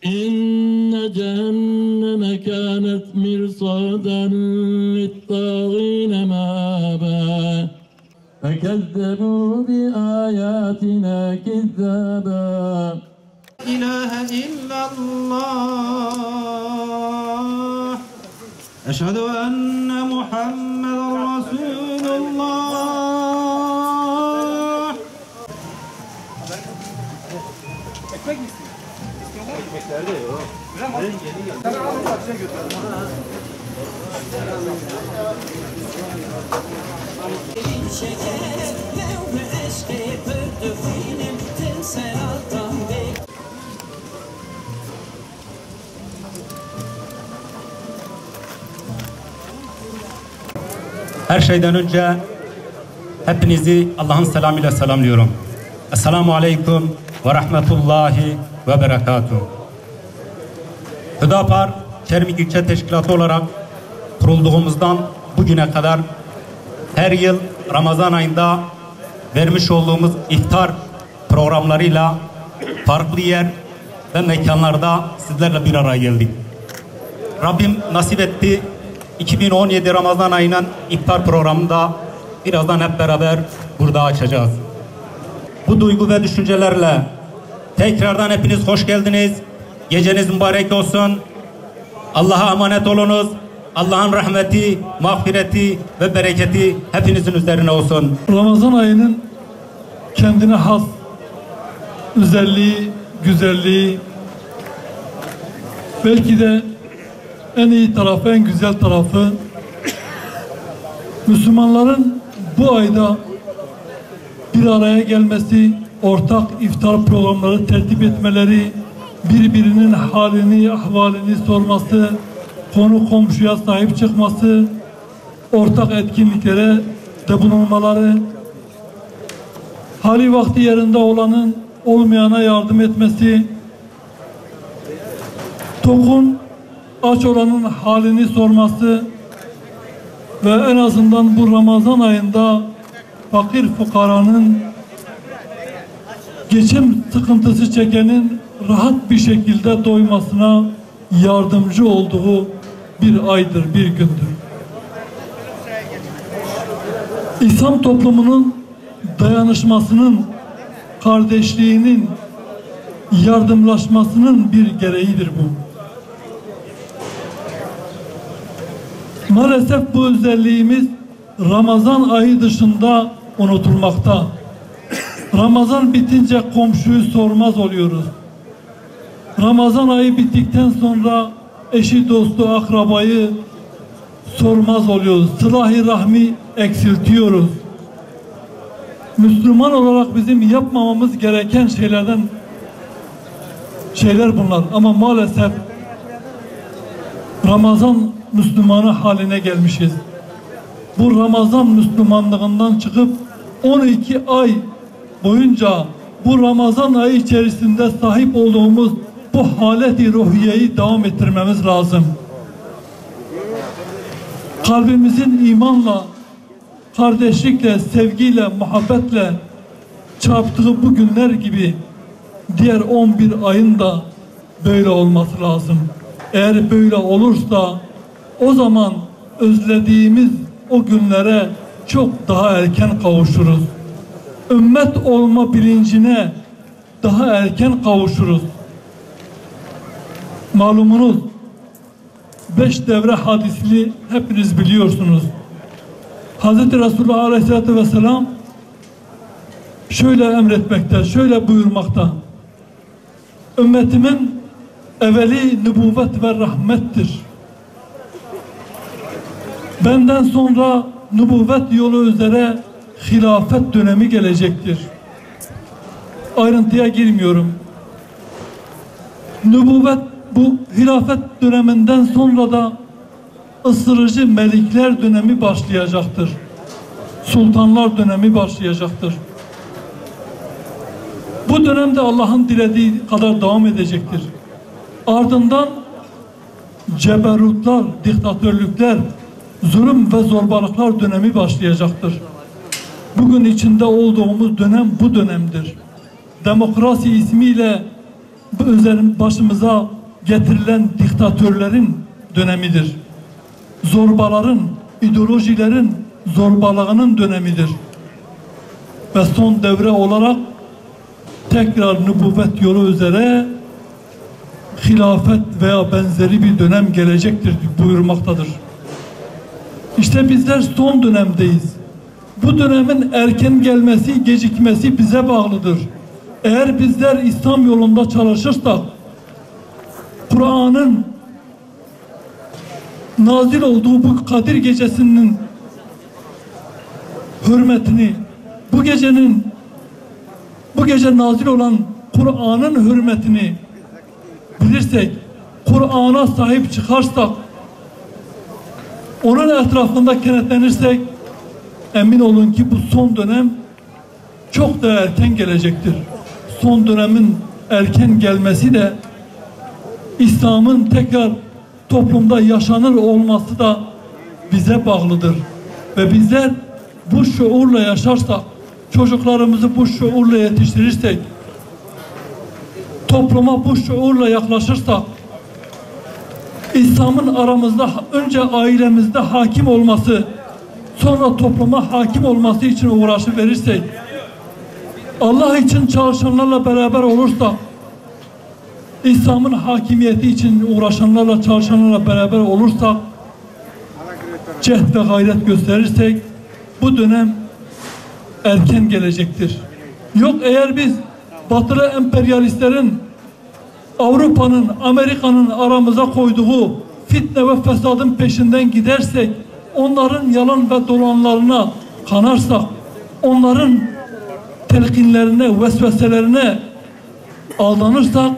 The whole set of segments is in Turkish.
إن جهنم كانت مرصادا للطاغين مآبا فكذبوا بآياتنا كذابا لا إله إلا الله أشهد أن محمد رسول الله. Her şeyden önce hepinizi Allah'ın selamıyla selamlıyorum. Esselamu Aleyküm ve Rahmetullahi ve Berekatuhu. Hüdapar Çermik İlçe Teşkilatı olarak kurulduğumuzdan bugüne kadar her yıl Ramazan ayında vermiş olduğumuz iftar programlarıyla farklı yer ve mekanlarda sizlerle bir araya geldik. Rabbim nasip etti. 2017 Ramazan ayının iftar programında birazdan hep beraber burada açacağız. Bu duygu ve düşüncelerle tekrardan hepiniz hoş geldiniz. Geceniz mübarek olsun. Allah'a emanet olunuz. Allah'ın rahmeti, mağfireti ve bereketi hepinizin üzerine olsun. Ramazan ayının kendine has özelliği, güzelliği, belki de en iyi tarafı, en güzel tarafı, Müslümanların bu ayda bir araya gelmesi, ortak iftar programları tertip etmeleri, birbirinin halini, ahvalini sorması, konu komşuya sahip çıkması, ortak etkinliklere de bulunmaları, hali vakti yerinde olanın olmayana yardım etmesi, tokun aç olanın halini sorması ve en azından bu Ramazan ayında fakir fukaranın, geçim sıkıntısı çekenin rahat bir şekilde doymasına yardımcı olduğu bir aydır, bir gündür. İslam toplumunun dayanışmasının, kardeşliğinin, yardımlaşmasının bir gereğidir bu. Maalesef bu özelliğimiz Ramazan ayı dışında unutulmakta. Ramazan bitince komşuyu sormaz oluyoruz. Ramazan ayı bittikten sonra eşi, dostu, akrabayı sormaz oluyoruz. Sılah-ı rahmi eksiltiyoruz. Müslüman olarak bizim yapmamamız gereken şeyler bunlar. Ama maalesef Ramazan Müslümanı haline gelmişiz. Bu Ramazan Müslümanlığından çıkıp 12 ay boyunca bu Ramazan ayı içerisinde sahip olduğumuz bu haleti ruhiyeyi devam ettirmemiz lazım. Kalbimizin imanla, kardeşlikle, sevgiyle, muhabbetle çarptığı bu günler gibi diğer 11 ayın da böyle olması lazım. Eğer böyle olursa o zaman özlediğimiz o günlere çok daha erken kavuşuruz. Ümmet olma bilincine daha erken kavuşuruz. Malumunuz 5 devre hadisini hepiniz biliyorsunuz. Hazreti Resulullah Aleyhisselatü Vesselam şöyle emretmekte, şöyle buyurmakta: ümmetimin evveli nübüvvet ve rahmettir. Benden sonra nübüvvet yolu üzere hilafet dönemi gelecektir. Ayrıntıya girmiyorum. Nübüvvet, bu hilafet döneminden sonra da ısırıcı melikler dönemi başlayacaktır. Sultanlar dönemi başlayacaktır. Bu dönemde Allah'ın dilediği kadar devam edecektir. Ardından ceberutlar, diktatörlükler, zulüm ve zorbalıklar dönemi başlayacaktır. Bugün içinde olduğumuz dönem bu dönemdir. Demokrasi ismiyle başımıza getirilen diktatörlerin dönemidir. Zorbaların, ideolojilerin zorbalığının dönemidir. Ve son devre olarak tekrar nübüvvet yolu üzere hilafet veya benzeri bir dönem gelecektir buyurmaktadır. İşte bizler son dönemdeyiz. Bu dönemin erken gelmesi, gecikmesi bize bağlıdır. Eğer bizler İslam yolunda çalışırsak, Kur'an'ın nazil olduğu bu Kadir Gecesi'nin hürmetini, bu gece nazil olan Kur'an'ın hürmetini bilirsek, Kur'an'a sahip çıkarsak, onun etrafında kenetlenirsek, emin olun ki bu son dönem çok da erken gelecektir. Son dönemin erken gelmesi de İslam'ın tekrar toplumda yaşanır olması da bize bağlıdır. Ve bizler bu şuurla yaşarsak, çocuklarımızı bu şuurla yetiştirirsek, topluma bu şuurla yaklaşırsak, İslam'ın aramızda önce ailemizde hakim olması, sonra topluma hakim olması için uğraşı verirsek, Allah için çalışanlarla beraber olursak, İslam'ın hakimiyeti için uğraşanlarla, çalışanlarla beraber olursak, cehd ve gayret gösterirsek, bu dönem erken gelecektir. Yok eğer biz batılı emperyalistlerin, Avrupa'nın, Amerika'nın aramıza koyduğu fitne ve fesadın peşinden gidersek, onların yalan ve dolanlarına kanarsak, onların telkinlerine, vesveselerine aldanırsak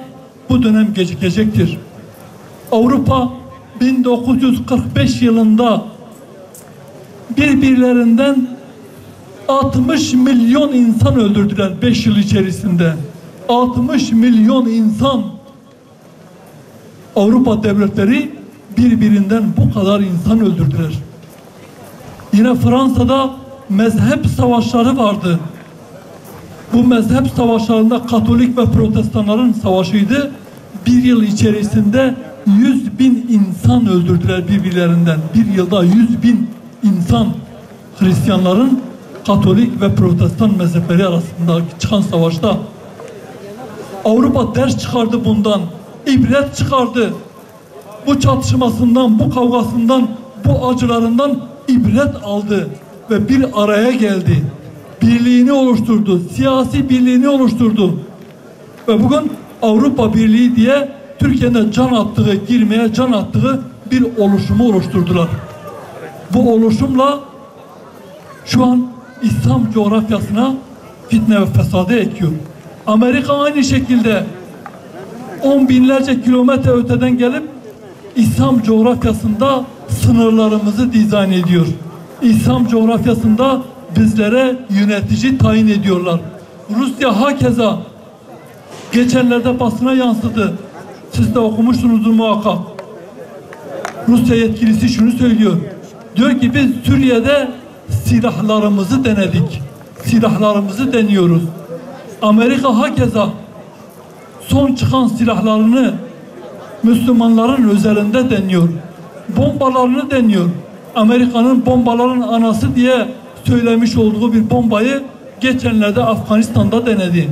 bu dönem gecikecektir. Avrupa 1945 yılında birbirlerinden 60 milyon insan öldürdüler 5 yıl içerisinde. 60 milyon insan. Avrupa devletleri birbirinden bu kadar insan öldürdüler. Yine Fransa'da mezhep savaşları vardı. Bu mezhep savaşlarında Katolik ve Protestanların savaşıydı. Bir yıl içerisinde 100.000 insan öldürdüler birbirlerinden. Bir yılda 100.000 insan, Hristiyanların Katolik ve Protestan mezhepleri arasında çıkan savaşta. Avrupa ders çıkardı bundan, ibret çıkardı. Bu çatışmasından, bu kavgasından, bu acılarından ibret aldı ve bir araya geldi. Birliğini oluşturdu, siyasi birliğini oluşturdu. Ve bugün Avrupa Birliği diye Türkiye'de can attığı, girmeye can attığı bir oluşumu oluşturdular. Bu oluşumla şu an İslam coğrafyasına fitne ve fesadı ekiyor. Amerika aynı şekilde 10 binlerce kilometre öteden gelip İslam coğrafyasında sınırlarımızı dizayn ediyor. İslam coğrafyasında bizlere yönetici tayin ediyorlar. Rusya hakeza geçenlerde basına yansıdı. Siz de okumuşsunuzdur muhakkak. Rusya yetkilisi şunu söylüyor. Diyor ki biz Suriye'de silahlarımızı denedik. Silahlarımızı deniyoruz. Amerika hakeza son çıkan silahlarını Müslümanların üzerinde deniyor. Bombalarını deniyor. Amerika'nın bombaların anası diye söylemiş olduğu bir bombayı geçenlerde Afganistan'da denedi.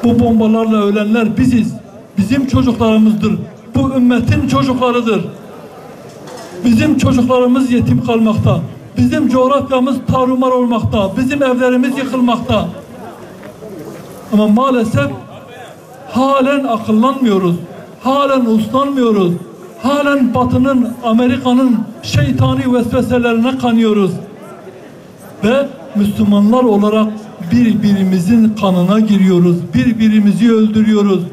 Bu bombalarla ölenler biziz. Bizim çocuklarımızdır. Bu ümmetin çocuklarıdır. Bizim çocuklarımız yetim kalmakta. Bizim coğrafyamız tarumar olmakta. Bizim evlerimiz yıkılmakta. Ama maalesef halen akıllanmıyoruz. Halen uslanmıyoruz. Halen Batı'nın, Amerika'nın şeytani vesveselerine kanıyoruz. Ve Müslümanlar olarak birbirimizin kanına giriyoruz. Birbirimizi öldürüyoruz.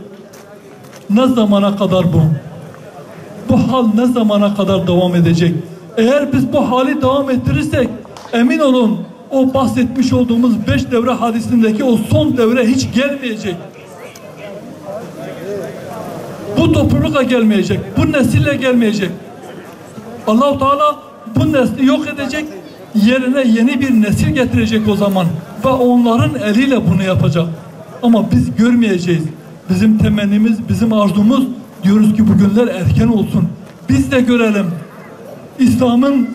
Ne zamana kadar bu? Bu hal ne zamana kadar devam edecek? Eğer biz bu hali devam ettirirsek emin olun o bahsetmiş olduğumuz 5 devre hadisindeki o son devre hiç gelmeyecek. Bu toplulukla gelmeyecek. Bu nesille gelmeyecek. Allah-u Teala bu nesli yok edecek. Yerine yeni bir nesil getirecek o zaman. Ve onların eliyle bunu yapacak. Ama biz görmeyeceğiz. Bizim temennimiz, bizim arzumuz diyoruz ki bu günler erken olsun. Biz de görelim. İslam'ın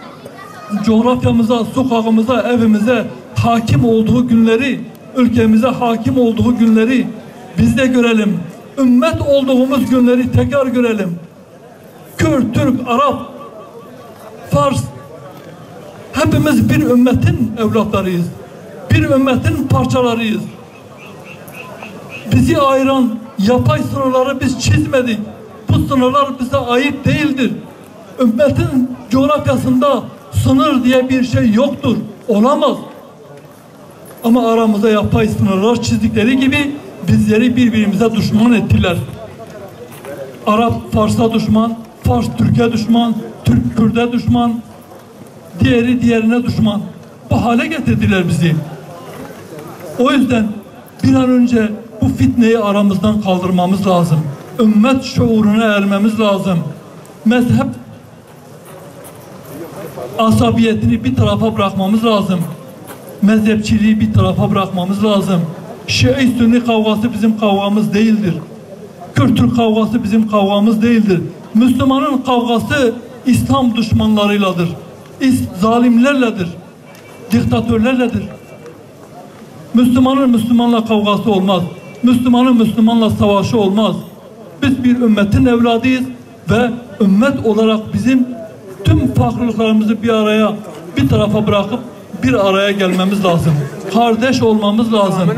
coğrafyamıza, sokağımıza, evimize hakim olduğu günleri, ülkemize hakim olduğu günleri biz de görelim. Ümmet olduğumuz günleri tekrar görelim. Kürt, Türk, Arap, Fars hepimiz bir ümmetin evlatlarıyız. Bir ümmetin parçalarıyız. Bizi ayıran yapay sınırları biz çizmedik. Bu sınırlar bize ait değildir. Ümmetin coğrafyasında sınır diye bir şey yoktur. Olamaz. Ama aramıza yapay sınırlar çizdikleri gibi bizleri birbirimize düşman ettiler. Arap Fars'a düşman, Fars Türk'e düşman, Türk Kürt'e düşman, diğeri diğerine düşman. Bu hale getirdiler bizi. O yüzden bir an önce bu fitneyi aramızdan kaldırmamız lazım. Ümmet şuuruna ermemiz lazım. Mezhep asabiyetini bir tarafa bırakmamız lazım. Mezhepçiliği bir tarafa bırakmamız lazım. Şii Sünni kavgası bizim kavgamız değildir. Kürt-Türk kavgası bizim kavgamız değildir. Müslümanın kavgası İslam düşmanlarıyladır. Zalimlerledir. Diktatörlerledir. Müslümanın Müslümanla kavgası olmaz. Müslümanın Müslümanla savaşı olmaz. Biz bir ümmetin evladıyız ve ümmet olarak bizim tüm farklılıklarımızı bir tarafa bırakıp bir araya gelmemiz lazım. Kardeş olmamız lazım.